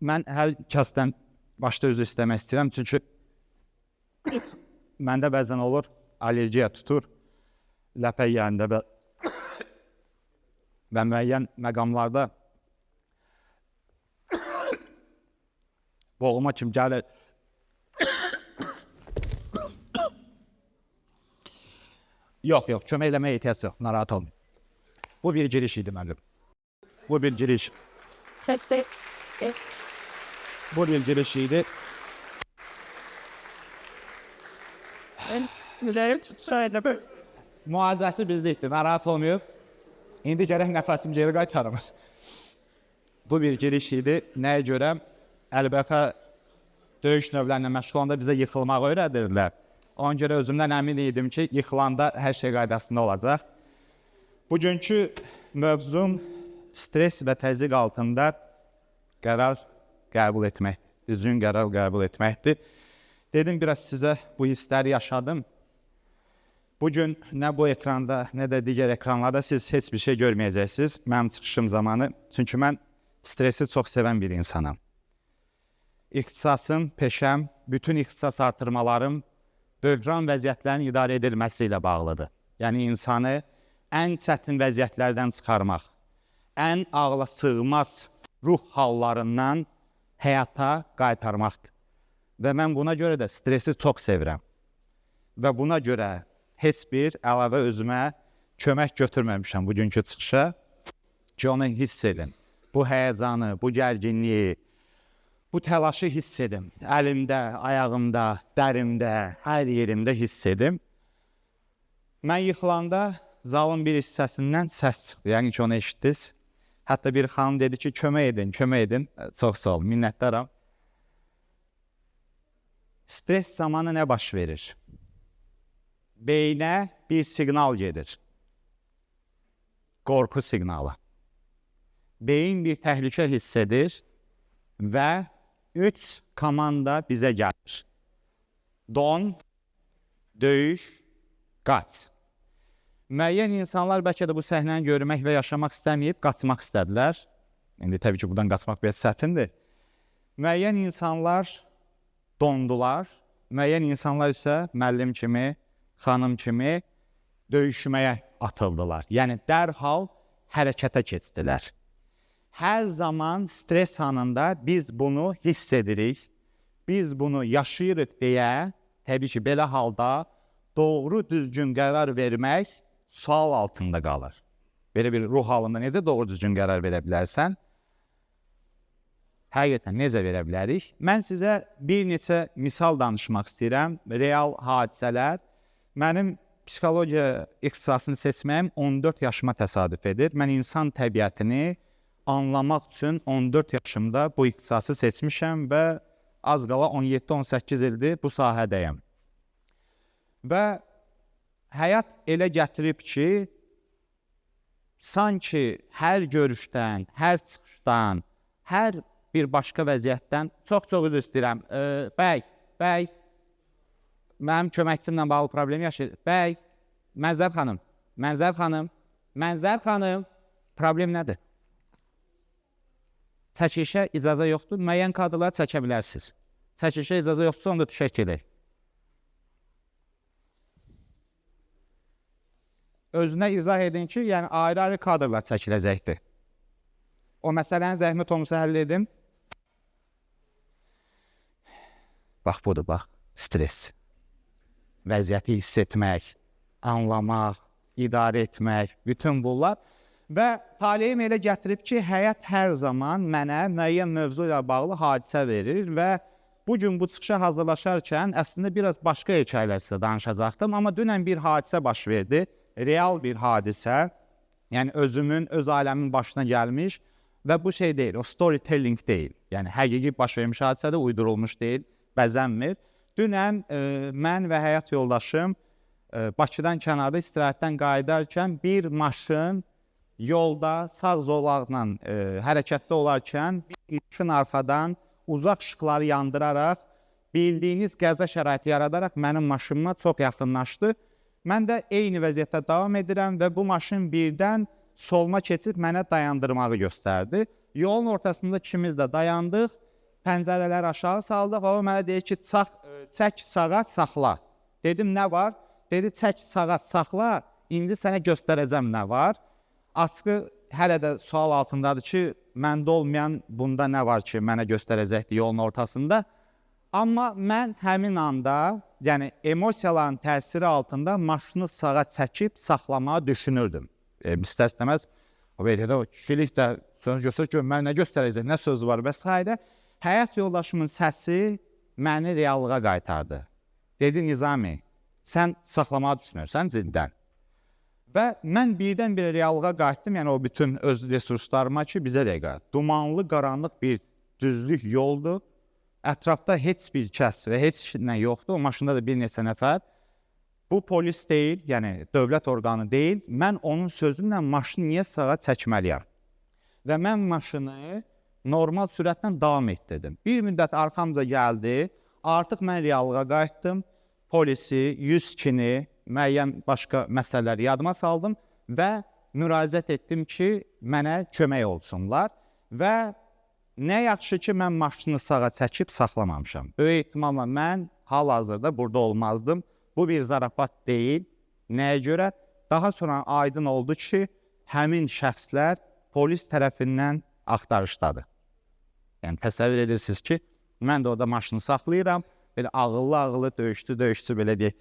Mən hər kəsdən başda üzr istəmək istəyirəm, çünki məndə bəzən olur, allergiya tutur, ləpə yeyəndə və müəyyən məqamlarda boğuma kimi gəlir. Yox, kömək eləməyə ehtiyac yox, narahat olmayın. Bu bir giriş idi müəllim. Bu bir giriş. Bu bir giriş idi. Müalicəsi bizdeydi, narahat olmayıb. İndi gərək nəfəsim geri qaytarım. Bu bir giriş idi. Nəyə görə? Əlbəttə döyüş növlərinə məşğul olanda bizə yıxılmağı öyrədirdilər. Ona görə özümdən əmin idim ki, yıxılanda hər şey qaydasında olacaq. Bugünkü mövzum stres və təzyiq altında qərar qəbul etməkdir. Düzgün qərar qəbul etməkdir. Dedim, biraz sizə bu hissləri yaşadım. Bugün nə bu ekranda, nə də digər ekranlarda siz heç bir şey görməyəcəksiniz mənim çıxışım zamanı. Çünki mən stresi çox sevən bir insanam. İxtisasım, peşəm, bütün ixtisas artırmalarım böhran vəziyyətlərin idarə edilməsi ilə bağlıdır. Yəni, insanı ən çətin vəziyyətlərdən çıxarmaq, ən ağla sığmaz ruh hallarından həyata qaytarmaqdır. Və mən buna görə də stresi çox sevirəm. Və buna görə heç bir əlavə özümə kömək götürməmişəm bugünkü çıxışa ki, onu hiss edin. Bu həyəcanı, bu gərginliyi, bu təlaşı hiss edim. Əlimdə, ayağımda, dərimdə, hər yerimdə hiss edim. Mən yıxılanda zalın bir hissəsindən səs çıxdı. Yəni ki, onu eşitdiniz. Hətta bir xanım dedi ki, kömək edin, kömək edin. Çox sağ olun, minnətdaram. Stres zamanı nə baş verir? Beynə bir siqnal gedir. Qorxu siqnalı. Beyin bir təhlükə hiss edir və 3 komanda bizə gəlir. Don, döyüş, qaç. Müəyyən insanlar bəlkə də bu səhnəni görmək və yaşamaq istəməyib, qaçmaq istədilər. İndi təbii ki, buradan qaçmaq biraz çətindir. Müəyyən insanlar dondular, müəyyən insanlar isə müəllim kimi, xanım kimi döyüşməyə atıldılar. Yəni, dərhal hərəkətə keçdilər. Hər zaman stres anında biz bunu hiss edirik, biz bunu yaşayırıq deyə, təbii ki, belə halda doğru düzgün qərar vermək sual altında qalır. Belə bir ruh halında necə doğru düzgün qərar verə bilərsən? Həqiqətən necə verə bilərik? Mən sizə bir neçə misal danışmaq istəyirəm, real hadisələr. Mənim psixologiya ixtisasını seçməyim 14 yaşıma təsadüf edir. Mən insan təbiətini anlamaq üçün 14 yaşımda bu ixtisası seçmişəm və az qala 17-18 ildir bu sahədəyəm. Və həyat elə gətirib ki, sanki hər görüşdən, hər çıxışdan, hər bir başqa vəziyyətdən çox üzr istəyirəm. Bəy, mənim köməkçimlə bağlı problem yaşayır. Bəy, Mənzər xanım, problem nədir? Çəkilişə icazə yoxdur, müəyyən kadrları çəkə bilərsiniz. Çəkilişə icazə yoxdursa, onu da düşək gedək. Özünə izah edin ki, yəni ayrı-ayrı kadrlar çəkiləcəkdir. O məsələni zəhmət olmasa həll edin. Bax, budur, bax, stres. Vəziyyəti hiss etmək, anlamaq, idarə etmək, bütün bunlar. Və taleyim elə gətirib ki, həyat hər zaman mənə müəyyən mövzu ilə bağlı hadisə verir və bugün bu çıxışa hazırlaşarkən əslində biraz başqa hekayələr sizə danışacaqdım. Amma dünən bir hadisə baş verdi, real bir hadisə, yəni özümün, öz ailəmin başına gəlmiş və bu şey deyil, o storytelling deyil. Yəni həqiqi baş vermiş hadisədə uydurulmuş deyil, bəzənmir. Dünən mən və həyat yoldaşım Bakıdan kənarda istirahətdən qayıdarkən bir maşın yolda sağ zolaqla hərəkətdə olarkən bir maşın arxadan uzaq işıqları yandıraraq, bildiyiniz qəza şəraiti yaradaraq mənim maşınıma çox yaxınlaşdı. Mən də eyni vəziyyətdə davam edirəm və bu maşın birdən solma keçib mənə dayandırmağı göstərdi. Yolun ortasında ikimiz də dayandıq Pəncərələri aşağı saldıq. O mənə deyir ki, çək sağa, saxla. Dedim, nə var? Dedi, çək sağa, saxla. İndi sənə göstərəcəm nə var. Açığı hələ də sual altındadır ki, məndə olmayan bunda nə var ki, mənə göstərəcəkdir yolun ortasında. Amma mən həmin anda, yəni emosiyaların təsiri altında maşını sağa çəkib saxlamağı düşünürdüm. İstər-istəməz, kişilik də sonra göstərir ki, mənə nə göstərəcək, nə söz var və s. Həyat yoldaşımın səsi məni reallığa qaytardı. Dedi, Nizami, sən saxlamağı düşünürsən ciddən. Və mən birdən-birə reallığa qayıtdım, yəni o bütün öz resurslarıma ki, bizə dəqiqə. Dumanlı, qaranlıq bir düzlük yoldur. Ətrafda heç bir kəs və heç nə yoxdur. O maşında da bir neçə nəfər. Bu polis deyil, yəni dövlət orqanı deyil. Mən onun sözümlə maşını niyə sağa çəkməliyəm? Və mən maşını normal sürətlə davam etdirdim. Bir müddət arxamca gəldi. Artıq mən reallığa qayıtdım. Polisi, 100 kini, müəyyən başqa məsələləri yadıma saldım və müraciət etdim ki, mənə kömək olsunlar və nə yaxşı ki, mən maşını sağa çəkib saxlamamışam. Böyük ehtimalla mən hal-hazırda burada olmazdım. Bu bir zarafat deyil. Nəyə görə? Daha sonra aydın oldu ki, həmin şəxslər polis tərəfindən axtarışdadır. Yəni, təsəvvür edirsiniz ki, mən də orada maşını saxlayıram, belə ağıllı-ağıllı döyüşçü belə deyək,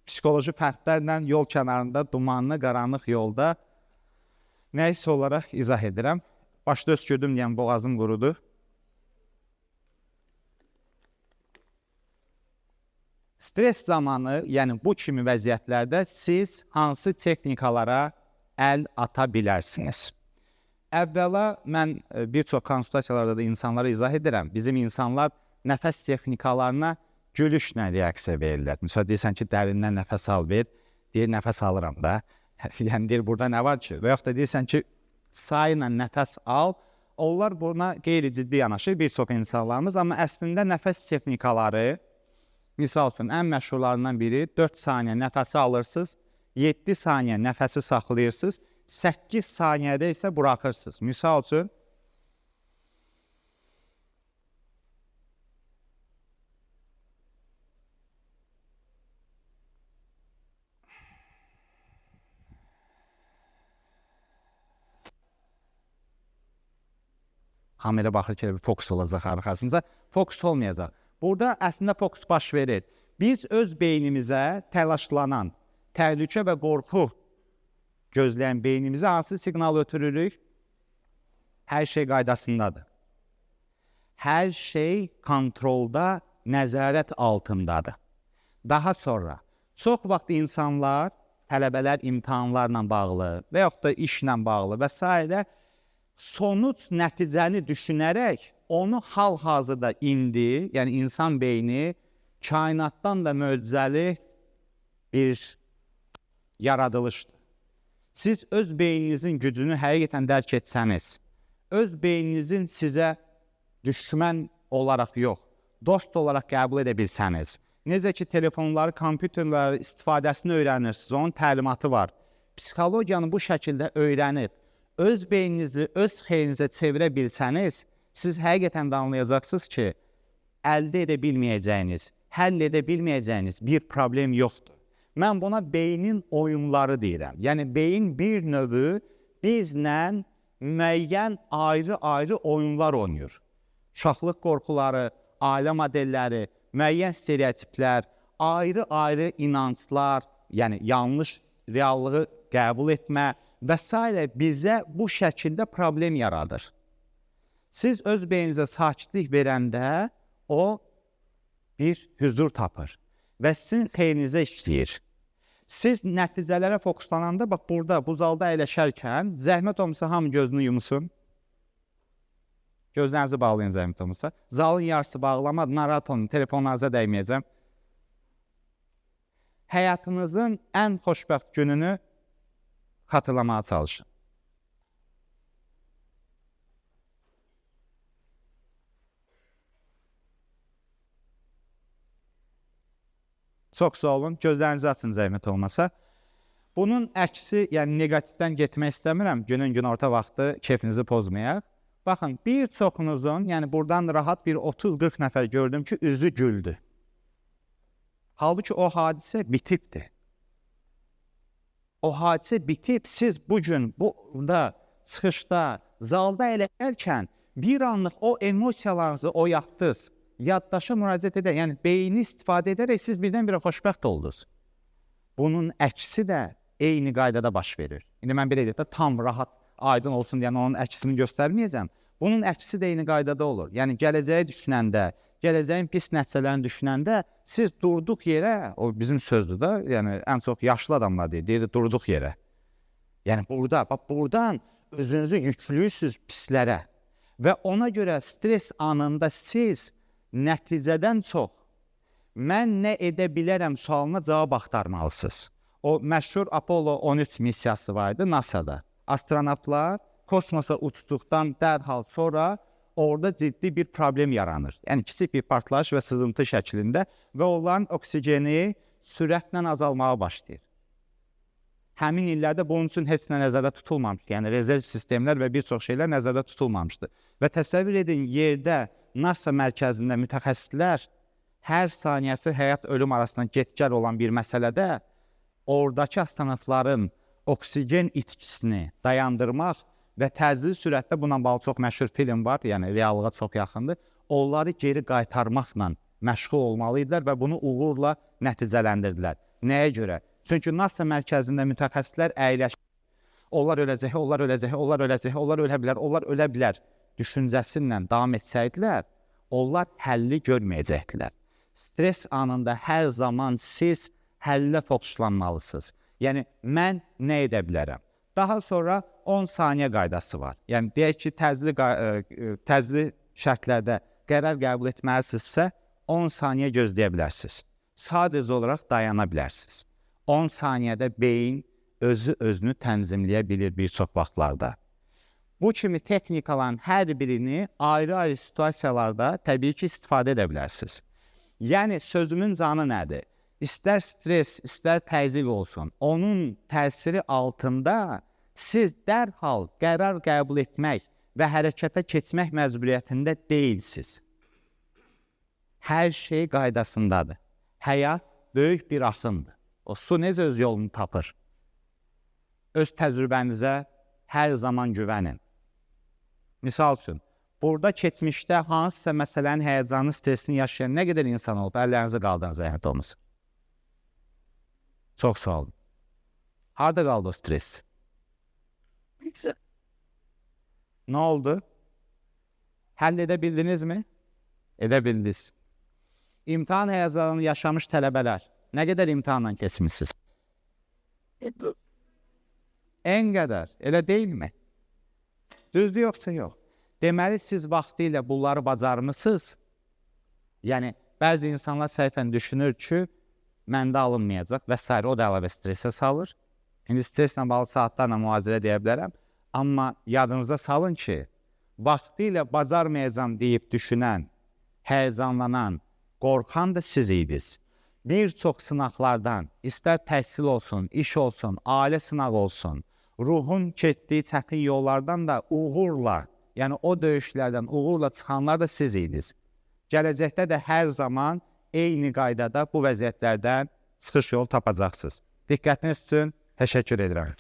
psixoloji fərdlərlə yol kənarında, dumanlı, qaranlıq yolda nəysə olaraq izah edirəm. Başda öskürdüm deyən boğazım qurudu. Stres zamanı, yəni bu kimi vəziyyətlərdə siz hansı texnikalara əl ata bilərsiniz? Əvvəla, mən bir çox konsultasiyalarda da insanlara izah edirəm. Bizim insanlar nəfəs texnikalarına gülüşlə reaksiya verirlər. Məsələn, deyirsən ki, dərindən nəfəs al, ver. Deyir, nəfəs alıram da. Yəni, deyir, burada nə var ki? Və yaxud da deyirsən ki, sayla nəfəs al. Onlar buna qeyri-ciddi yanaşır, bir çox insanlarımız. Amma əslində nəfəs texnikaları, misal üçün, ən məşhurlarından biri 4 saniyə nəfəsi alırsınız, 7 saniyə nəfəsi saxlayırsınız, 8 saniyədə isə buraxırsınız. Misal üçün, hamı elə baxır ki, bir fokus olacaq arxasınca, fokus olmayacaq. Burada əslində fokus baş verir. Biz öz beynimizə təlaşlanan, təhlükə və qorxu gözləyən beynimizə hansı siqnal ötürürük? Hər şey qaydasındadır. Hər şey kontrolda, nəzarət altındadır. Daha sonra, çox vaxt insanlar, tələbələr imtahanlarla bağlı və yaxud da işlə bağlı və s. sonuc nəticəni düşünərək onu hal-hazırda indi, yəni insan beyni kainatdan da möcüzəli bir yaradılışdır. Siz öz beyninizin gücünü həqiqətən dərk etsəniz, öz beyninizin sizə düşmən olaraq yox, dost olaraq qəbul edə bilsəniz, necə ki, telefonları, kompüterləri istifadəsini öyrənirsiniz, onun təlimatı var. Psixologiyanı bu şəkildə öyrənib, öz beyninizi öz xeyrinizə çevirə bilsəniz, siz həqiqətən də anlayacaqsınız ki, əldə edə bilməyəcəyiniz, həll edə bilməyəcəyiniz bir problem yoxdur. Mən buna beynin oyunları deyirəm. Yəni, beyin bir növü bizlə müəyyən ayrı-ayrı oyunlar oynayır. Uşaqlıq qorxuları, ailə modelləri, müəyyən stereotiplər, ayrı-ayrı inanclar, yəni yanlış reallığı qəbul etmə və s. bizə bu şəkildə problem yaradır. Siz öz beyninizə sakitlik verəndə o bir hüzur tapır və sizin xeyrinizə işləyir. Siz nəticələrə fokuslananda, bax burada, bu zalda əyləşərkən, zəhmət olmasa hamı gözünü yumsun. Gözlərinizi bağlayın zəhmət olmasa. Zalın yarısı bağlamadı, narahat olun, telefonlarınıza dəyməyəcəm. Həyatınızın ən xoşbəxt gününü xatırlamağa çalışın. Çox sağ olun, gözlərinizi açın zəhmət olmasa. Bunun əksi, yəni negativdən getmək istəmirəm, günün günorta vaxtı keyfinizi pozmayaq. Baxın, bir çoxunuzun, yəni buradan rahat bir 30-40 nəfər gördüm ki, üzü güldü. Halbuki o hadisə bitibdir. O hadisə bitib, siz bugün burada, çıxışda, zalda elələrkən bir anlıq o emosiyalarınızı oyatdınız. Yaddaşa müraciət edər, yəni beyni istifadə edərək siz birdən-birə xoşbəxt oldunuz. Bunun əksi də eyni qaydada baş verir. İndi mən belə deyək də tam rahat, aydın olsun deyən onun əksini göstərməyəcəm. Bunun əksi də eyni qaydada olur. Yəni gələcəyi düşünəndə, gələcəyin pis nəticələrini düşünəndə siz durduq yerə, o bizim sözdür da, yəni ən çox yaşlı adamlar deyir durduq yerə. Yəni burada, bax buradan özünüzü yüklüyürsünüz pislərə və ona görə stres anında siz nəticədən çox mən nə edə bilərəm sualına cavab axtarmalısınız. O məşhur Apollo 13 missiyası vardı NASA-da. Astronavtlar kosmosa uçduqdan dərhal sonra orada ciddi bir problem yaranır. Yəni kiçik bir partlayış və sızıntı şəklində və onların oksigeni sürətlə azalmağa başlayır. Həmin illərdə bunun üçün heç nə nəzərdə tutulmamışdı. Yəni rezerv sistemlər və bir çox şeylər nəzərdə tutulmamışdı. Və təsəvvür edin, yerdə NASA mərkəzində mütəxəssislər hər saniyəsi həyat-ölüm arasında get-gəl olan bir məsələdə oradakı astronavtların oksigen itkisini dayandırmaq və təcili sürətdə buna bağlı çox məşhur film var, yəni reallığa çox yaxındır. Onları geri qaytarmaqla məşğul olmalıydılar və bunu uğurla nəticələndirdilər. Nəyə görə? Çünki NASA mərkəzində mütəxəssislər əyləşir. Onlar öləcək, onlar öləcək, onlar öləcək, onlar ölə bilər, onlar ölə bilər düşüncəsindən davam etsəydilər, onlar həlli görməyəcəkdilər. Stres anında hər zaman siz həllə fokuslanmalısınız. Yəni, mən nə edə bilərəm? Daha sonra 10 saniyə qaydası var. Yəni, deyək ki, təzli şərtlərdə qərar qəbul etməlisinizsə, 10 saniyə gözləyə bilərsiniz. Sadəcə olaraq dayana bilərsiniz. 10 saniyədə beyin özünü tənzimləyə bilir bir çox vaxtlarda. Bu kimi texnikaların hər birini ayrı-ayrı situasiyalarda təbii ki, istifadə edə bilərsiniz. Yəni, sözümün canı nədir? İstər stres, istər təzyiq olsun, onun təsiri altında siz dərhal qərar qəbul etmək və hərəkətə keçmək məcburiyyətində deyilsiniz. Hər şey qaydasındadır. Həyat böyük bir axındır. O su necə öz yolunu tapır? Öz təcrübənizə hər zaman güvənin. Misal üçün, burada keçmişdə hansısa məsələnin həyəcanı, stresini yaşayan nə qədər insan olub, əllərinizi qaldırınız zəhmət olmasın. Çox sağ olun. Harada qaldı o stres? Nə oldu? Həll edə bildinizmi? Edə bildiniz. İmtahan həyəcanını yaşamış tələbələr, nə qədər imtahanla keçmişsiniz? Ən qədər, elə deyilmi? Düzdür yoxsa yox? Deməli, siz vaxtı ilə bunları bacarmısınız. Yəni, bəzi insanlar səhvən düşünür ki, məndə alınmayacaq və s. O da əlavə stresə salır. İndi streslə bağlı saatlarla mühazirə deyə bilərəm. Amma yadınıza salın ki, vaxtı ilə bacarmayacam deyib düşünən, həyəcanlanan, qorxan da siz idiniz. Bir çox sınaqlardan, istər təhsil olsun, iş olsun, ailə sınağı olsun, ruhun keçdiyi çətin yollardan da uğurla, yəni o döyüşlərdən uğurla çıxanlar da siz idiniz. Gələcəkdə də hər zaman eyni qaydada bu vəziyyətlərdən çıxış yolu tapacaqsınız. Diqqətiniz üçün təşəkkür edirəm.